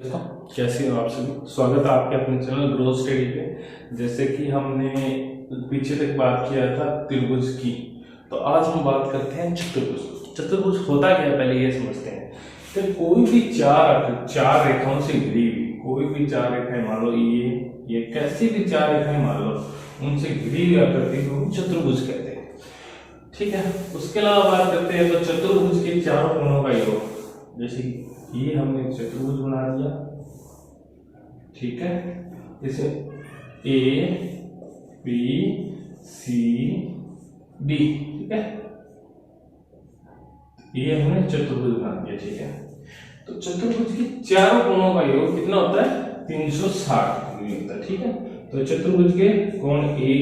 कैसे हो आप सभी। स्वागत है आपके अपने चैनल ग्रो स्टडी पे। जैसे कि हमने पीछे तक बात किया था त्रिभुज की, तो आज हम बात करते हैं चतुर्भुज। चतुर्भुज होता क्या है पहले ये समझते हैं। तो कोई भी चार रेखाओं से घिरी हुई कोई भी चार रेखाएं, मान लो ये कैसी भी चार रेखाएं मान लो, उनसे घिरी हुई आकृति को चतुर्भुज कहते हैं। ठीक है, उसके अलावा बात करते हैं तो चतुर्भुज के चारों कोणों का योग। जैसे ये हमने चतुर्भुज बना दिया, ठीक है, इसे ए बी सी डी, ठीक है, ये हमने चतुर्भुज बना दिया। ठीक है, तो चतुर्भुज के चारों कोणों का योग कितना होता है? 360 डिग्री होता है। ठीक है, तो चतुर्भुज के कोण ए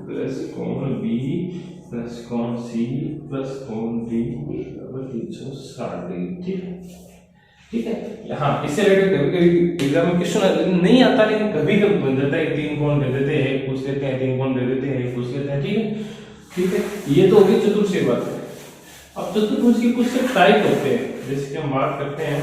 प्लस कोण बी प्लस कोण सी प्लस कोण डी बराबर 360 डिग्री। ठीक है, ठीक है। हाँ, इससे रिलेटेड कभी एग्जाम में क्वेश्चन नहीं आता, लेकिन कभी कभी बन जाता है। तीन कोण दे देते हैं, पूछ लेते हैं, तीन कोण दे देते हैं, पूछ लेते हैं। ठीक है, ठीक है, ये तो होगी चतुर्भुज की बात है। अब चतुर्भुज की कुछ टाइप होते हैं, जैसे कि हम बात करते हैं,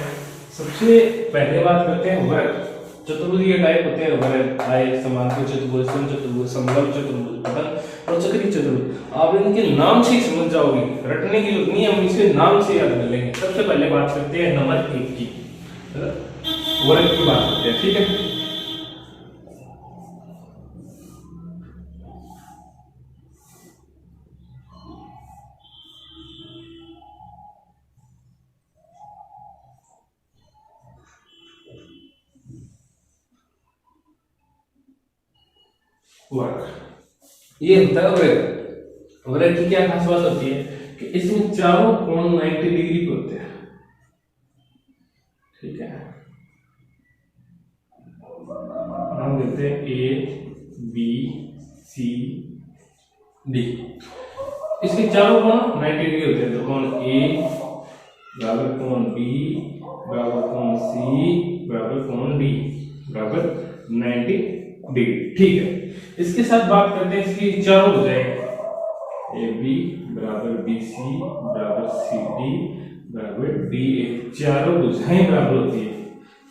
सबसे पहले बात करते हैं वर्ग। चतुर्भुज के टाइप होते हैं वर्ग, आय समांतर चतुर्भुज, समचतुर्भुज, समलंब चतुर्भुज, पतन और चक्रीय चतुर्भुज। आप इनके नाम से ही समझ जाओगे, रटने की जरूरत नहीं है, हम इसे नाम से याद कर लेंगे। सबसे पहले बात करते हैं नंबर 1 की, वर्ग की बात करते हैं। ठीक है, वर्ग ये होता है वर्ग। वर्ग की क्या खास बात होती है कि इसमें चारों कोण 90 डिग्री पे होते हैं। ठीक है, हम देते हैं ए बी सी डी, इसके चारों कोण 90 डिग्री होते हैं। तो कोण ए बराबर कोण बी बराबर कोण सी बराबर कोण डी बराबर 90 डिग्री। ठीक है, इसके साथ बात करते हैं इसकी चारों भुजाएं, ए बी बराबर बी सी बराबर सी डी बराबर डी ए। चारों भुजाएं बराबर होती है,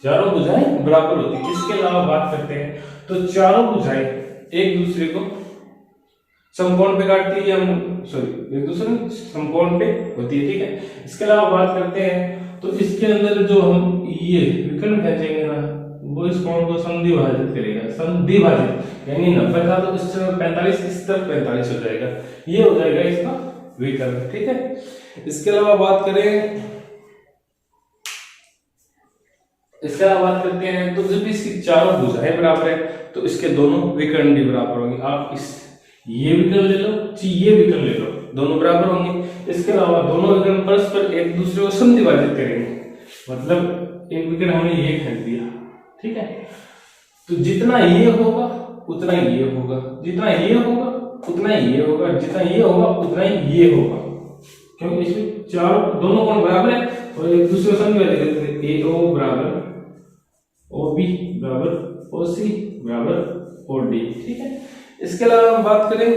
चारों भुजाएं बराबर होती है। इसके अलावा बात करते हैं तो चारों भुजाएं एक दूसरे को समकोण पे काटती है, एक दूसरे समकोण पे होती है। ठीक है, इसके अलावा बात करते हैं तो इसके अंदर जो हम ये विकर्ण खींचेंगे ना, वो इस कोण को समद्विभाजित करेगा। समद्विभाजित यानी 90 था तो इस तरफ 45, इस तरफ 45 हो जाएगा, ये हो जाएगा इसका विकर्ण। ठीक है, इसके अलावा बात करते हैं तो जब इसकी चारों भुजाएं बराबर है तो इसके दोनों विकर्ण भी बराबर होंगे। आप ये विकर्ण ले लो, ये विकर्ण ले लो, दोनों बराबर होंगे। इसके अलावा दोनों विकर्ण परस्पर एक दूसरे को समद्विभाजित करेंगे, मतलब एक विकर्ण हमने ये खींच दिया। ठीक है, तो जितना ये होगा उतना ये होगा, जितना ये होगा उतना ये होगा, जितना ये होगा उतना ही ये होगा, क्योंकि इसमें चारों दोनों कोण बराबर है और एक दूसरे को समद्विभाजित करते हैं। ए ओ बराबर ओ बी बराबर ओ सी बराबर ओ डी। ठीक है, इसके अलावा हम बात करें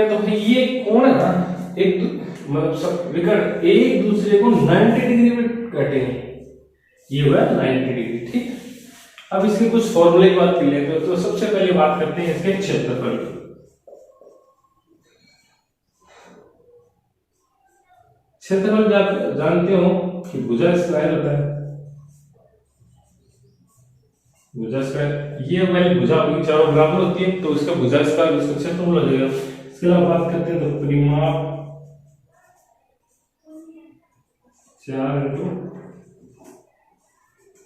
तो ये कोण है ना, एक मतलब विकर्ण एक दूसरे को 90 डिग्री में काटेंगे, ये हुआ 90 डिग्री। ठीक, अब इसके कुछ फॉर्मूले की बात कर लेते हैं। तो सबसे पहले बात करते हैं इसके क्षेत्रफल की। क्षेत्रफल जानते हो कि भुजा स्क्वायर होता है, भुजा स्क्वायर, ये वाली भुजा अपनी चारों बराबर होती है तो इसका भुजा स्क्वायर इसका क्षेत्रफल हो जाएगा। इसके अलावा बात करते हैं तो परिमाप 4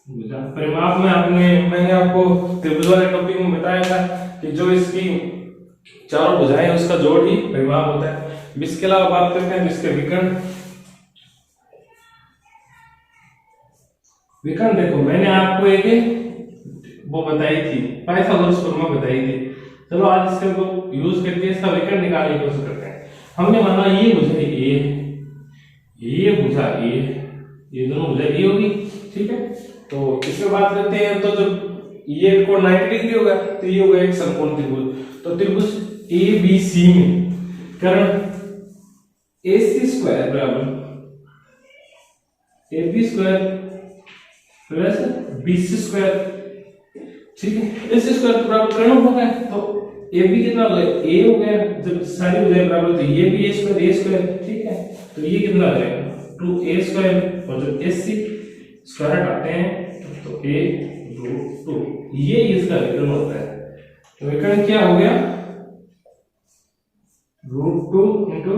भुजा। परिमाप में मैंने आपको त्रिभुज वाले टॉपिक में बताया था कि जो इसकी चारों भुजाएं हैं उसका जोड़ ही परिमाप होता है। इसके अलावा बात करते हैं इसके विकर्ण। देखो, मैंने आपको एक वो बताई थी, पाइथागोरस फॉर्मूला बताई थी। चलो आज इसके को यूज करके इसका विकर्ण निकालने की कोशिश करते हैं। हमने माना ये भुजा ए, ये भुजा ए, ये दोनों भुजा ए होगी। ठीक है, तो इसमें बात करते हैं तो जब ये कोण 90 डिग्री होगा तो ये होगा एक समकोण त्रिभुज। तो त्रिभुज ए बी सी में कर्ण AC² बराबर AB square plus BC square, ठीक है। इस स्क्वायर बराबर करना होगा तो AB कितना हो गया, A हो गया, जब सारी हो जाए बराबर तो ये भी A स्क्वायर, ठीक है। तो ये कितना आ जाएगा 2A स्क्वायर, और जब AC स्क्वायर हटाते हैं तो A रूट 2, ये इसका विकर्ण होता है। तो विकर्ण क्या हो गया रूट 2 इंटू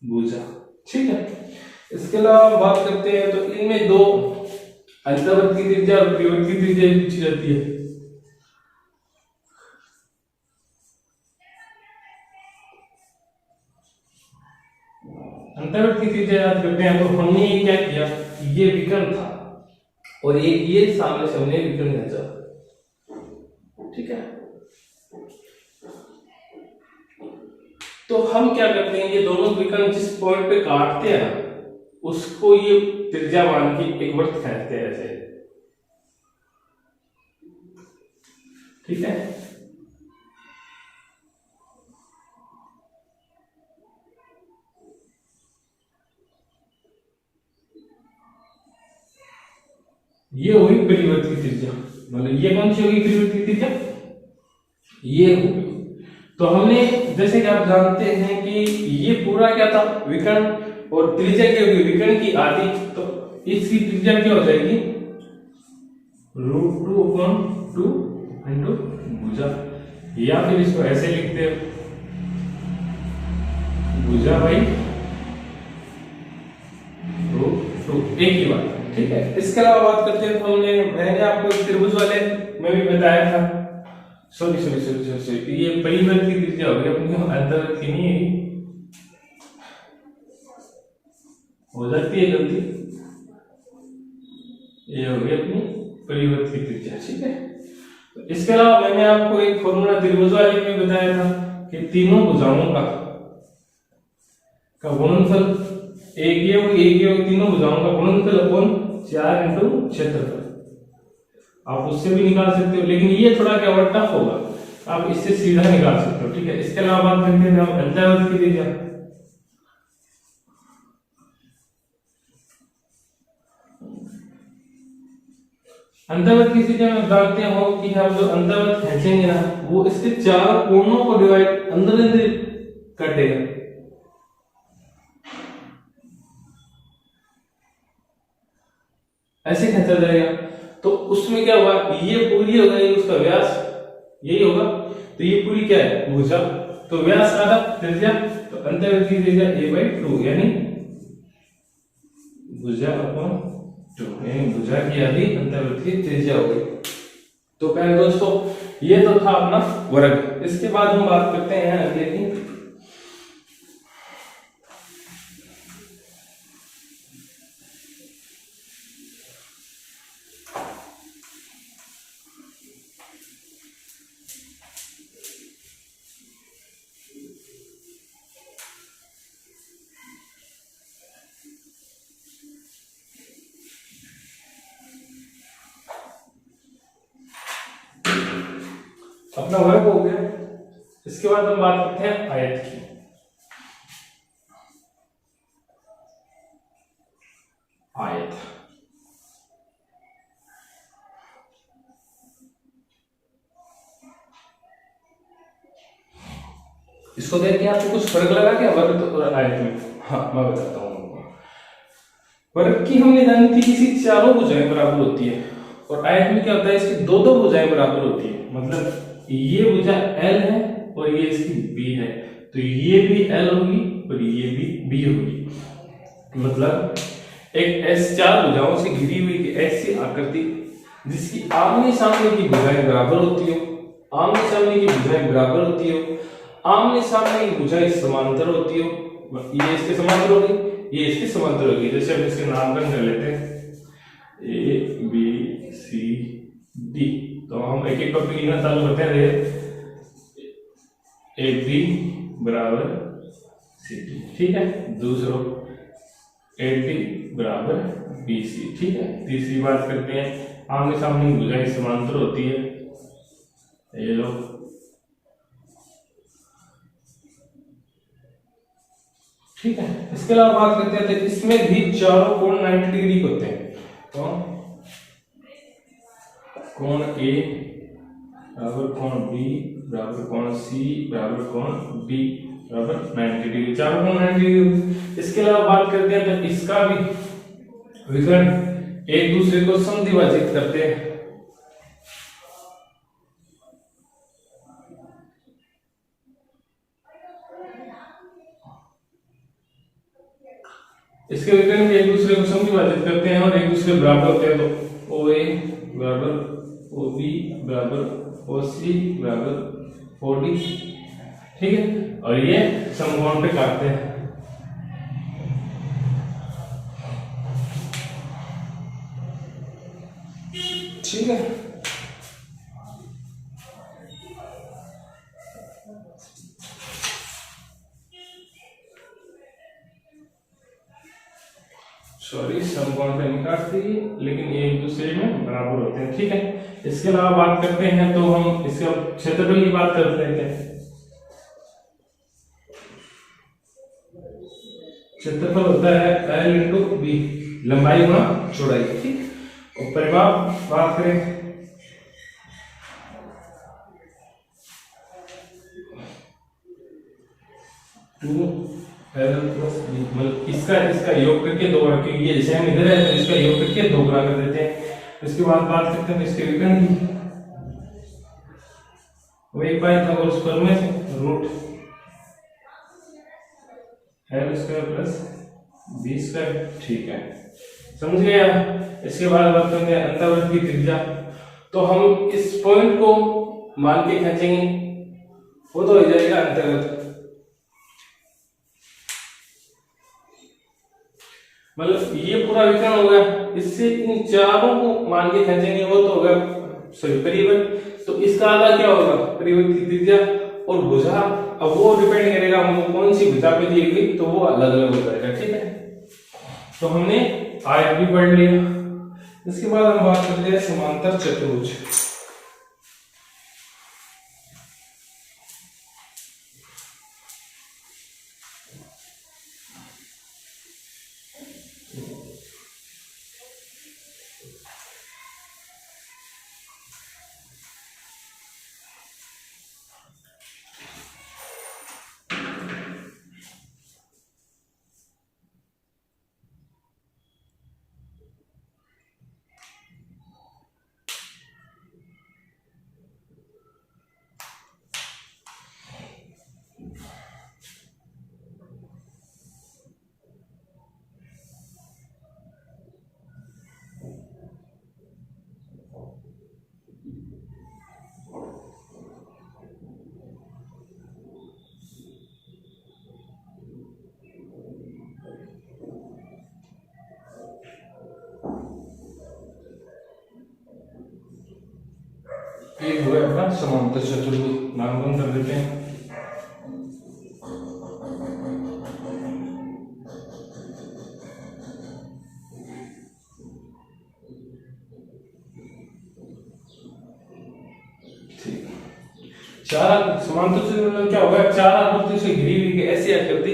भुजा, ठीक है। इसके अलावा बात करते हैं तो इनमें दो अंतर्वृत्त की त्रिज्या और परिवृत्त की त्रिज्या पूछी जाती है। अंतर्वृत्त की त्रिज्या याद करते हैं तो हमने ये क्या किया, ये विकर्ण था और एक ये सामने से हमने विकर्ण खींचा, ठीक है। तो हम क्या करते हैं, ये दोनों विकर्ण जिस पॉइंट पे काटते हैं उसको ये त्रिज्या मान के एक वृत्त खींचते हैं ऐसे, ठीक है। ये होगी परिवृत्त की त्रिज्या, मतलब ये कौन सी होगी परिवृत्त की त्रिज्या, ये होगी। तो हमने जैसे कि आप जानते हैं कि ये पूरा क्या था विकर्ण, और त्रिज्या क्या होगी विकर्ण की आधी, तो इसकी त्रिज्या क्या हो जाएगी रूट 2/2 इंटू भुजा, या फिर इसको ऐसे लिखते हैं भुजा बाई रूट 2, एक ही बात, ठीक है। इसके अलावा बात करते हैं तो मैंने आपको त्रिभुज वाले में भी बताया था, सॉरी ये परिवृत्त की त्रिज्या हो गई अपनी, अंतर्वृत्त की नहीं है, हो जाती है गलती, ये हो गई अपनी परिवृत्त की त्रिज्या, ठीक है। तो इसके अलावा मैंने आपको एक फॉर्मूला त्रिभुज वाले में बताया था कि तीनों भुजाओं का गुणनफल एक ये होगी तीनों भुजाओं का गुणनफल अपॉन 4 इंटू क्षेत्रफल, आप उससे भी निकाल सकते हो, लेकिन ये थोड़ा क्या होगा टफ होगा, आप इससे सीधा निकाल सकते हो, ठीक है। इसके अलावा बात करते हैं हम अंतर्वृत्त की त्रिज्या। अंतर्वृत्त की त्रिज्या में जानते हो कि हम जो अंतर्वृत्त खींचेंगे ना वो इसके चारों कोणों को डिवाइड अंदर काटेगा, ऐसे खींचा जाएगा। तो उसमें क्या होगा, ये पूरी हो गई उसका व्यास यही होगा, तो ये पूरी क्या है भुजा, तो व्यास आधा त्रिज्या, तो अंतर्वृत्त की त्रिज्या a/2 यानी भुजा अपॉन 2, यानी भुजा की आधी अंतर्वृत्त की त्रिज्या हो गई। तो प्यारे दोस्तों ये तो था अपना वर्ग। इसके बाद हम बात करते हैं अगले की, अपना वर्ग हो गया। इसके बाद हम बात करते हैं आयत की। आयत इसको देख के आपको कुछ फर्क लगा क्या वर्ग और आयत में? हाँ मैं बताता हूँ। वर्ग की हमने जानी थी किसी चारों भुजाएं बराबर होती है, और आयत में क्या होता है इसकी दो दो भुजाएं बराबर होती है, मतलब ये भुजा L है और ये इसकी B है, तो ये भी L होगी और ये भी B होगी। मतलब एक ऐसी चार भुजाओं से घिरी हुई ऐसी आकृति जिसकी आमने सामने की भुजाएं बराबर होती हो, आमने सामने की भुजाएं बराबर होती हो, आमने सामने की भुजाएं समांतर होती हो, ये इसके समांतर होगी, ये इसके समांतर होगी। जैसे हम इसके नामकरण कर लेते हैं A B C D, तो हम एक एक टॉपिक लिखना चालू करते हैं। AB बराबर CD, ठीक है। दूसरों AD बराबर BC, ठीक है। तीसरी बात करते हैं आमने सामने की भुजाएं समांतर होती है, ये लो ठीक है। इसके अलावा बात करते हैं तो इसमें भी चारों कोण 90 डिग्री के होते हैं। तो कोण ए बराबर कोण बी बराबर कोण सी बराबर कोण डी बराबर 90 डिग्री, चारों कोण 90 डिग्री। इसके अलावा बात करते हैं तो इसका भी विकर्ण एक दूसरे को समद्विभाजित करते हैं। इसके विकर्ण भी एक दूसरे को समद्विभाजित करते हैं और एक दूसरे बराबर होते हैं। तो ओ ए बराबर ओ बी बराबर ओ सी बराबर ओ डी, ठीक है। और ये समकोण पे काटते हैं। ठीक है, सॉरी समकोण पे नहीं काटती लेकिन ये एक दूसरे में बराबर होते हैं। ठीक है, इसके अलावा बात करते हैं तो हम इसका क्षेत्रफल की बात कर लेते हैं। क्षेत्रफल होता है L इंटू बी, लंबाई गुणा चौड़ाई। ठीक, और परिमाप बात करें टू L प्लस बी, मतलब इसका योग करके दो गुणा, क्योंकि ये जैसे हम इधर है तो इसका योग करके दो गुणा कर देते हैं। इसके बाद बात करते हैं इसके विकर्ण की, वही पाइथागोरस प्रमेय से root L square plus B square. ठीक है, समझ गए आप। इसके बाद बात करते हैं अंतर्वृत्त की त्रिज्या। तो हम इस पॉइंट को मान के खींचेंगे, वो तो हो जाएगा अंतर्वृत्त, मतलब ये पूरा विकर्ण हो गया। इससे इन चारों को मान के खींचेंगे, वो तो होगा सॉरी परिवृत्त। तो इसका आधा क्या होगा, परिवृत्त की त्रिज्या और भुजा। अब वो डिपेंड करेगा हमको कौन सी भुजा पे दी गई, तो वो अलग अलग हो जाएगा। ठीक है, तो हमने आयत भी पढ़ लिया। इसके बाद हम बात करते हैं समांतर चतुर्भुज। एक हुआ अपना समांतर चतुर्भुज, नामकरण कर देते हैं। चार समांतर चतुर्भुज क्या होगा, चार आकृतियों से घिरी हुई ऐसी आकृति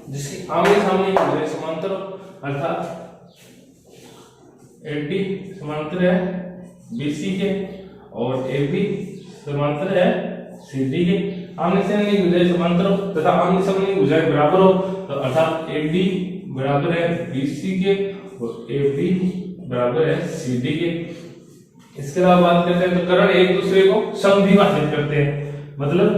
जिसकी आमने सामने समांतर, अर्थात एडी समांतर है बीसी के और AB समांतर है CD के। आमने सामने की भुजाएं समांतर हो तथा आमने सामने की भुजाएं बराबर हो, तो अर्थात AD बराबर है BC के और AB बराबर है CD के। इसके अलावा बात करते हैं तो कर्ण एक दूसरे को समद्विभाजित करते हैं, मतलब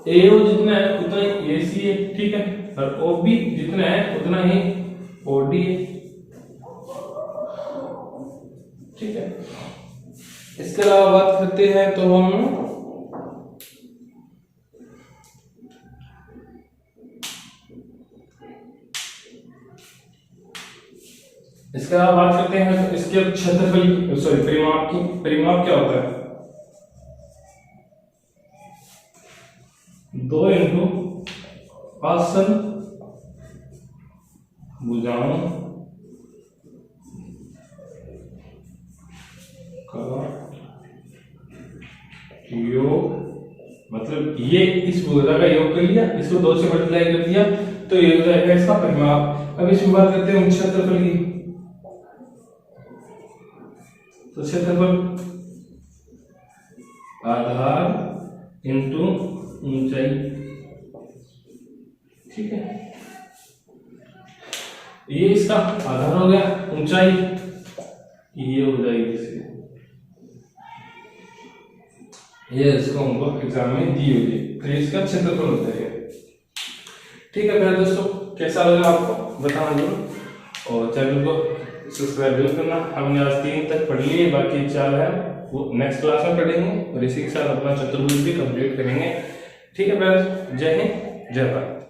AO जितना है उतना ही AC है। ठीक है, और OB जितना है उतना ही OD है। ठीक है, इसके अलावा बात करते हैं तो हम इसके अलावा बात करते हैं तो इसके क्षेत्रफल सॉरी परिमाप क्या होता है, 2 इंटू आसन भुजाओं का योग मतलब ये इस भुजा का योग कर लिया, इसको 2 से मल्टीप्लाई कर दिया, तो ये हो जाएगा इसका परिमाप। अब इसमें बात करते हैं क्षेत्रफल की। तो क्षेत्रफल आधार इंटू ऊंचाई, ठीक है। ये इसका आधार हो गया, ऊंचाई ये हो जाएगी इससे, ये इसको हमको एग्जाम में दी हुई है, तो इसका क्षेत्रफल होता है। ठीक है प्यारे दोस्तों, कैसा लगा आपको बताना जरूर, और चैनल को सब्सक्राइब जरूर करना। हमने आज 3 तक पढ़ लिए, बाकी 4 है वो नेक्स्ट क्लास में पढ़ेंगे, और इसी के साथ अपना चतुर्भुज भी कंप्लीट करेंगे। ठीक है प्यारे, जय हिंद जय भारत।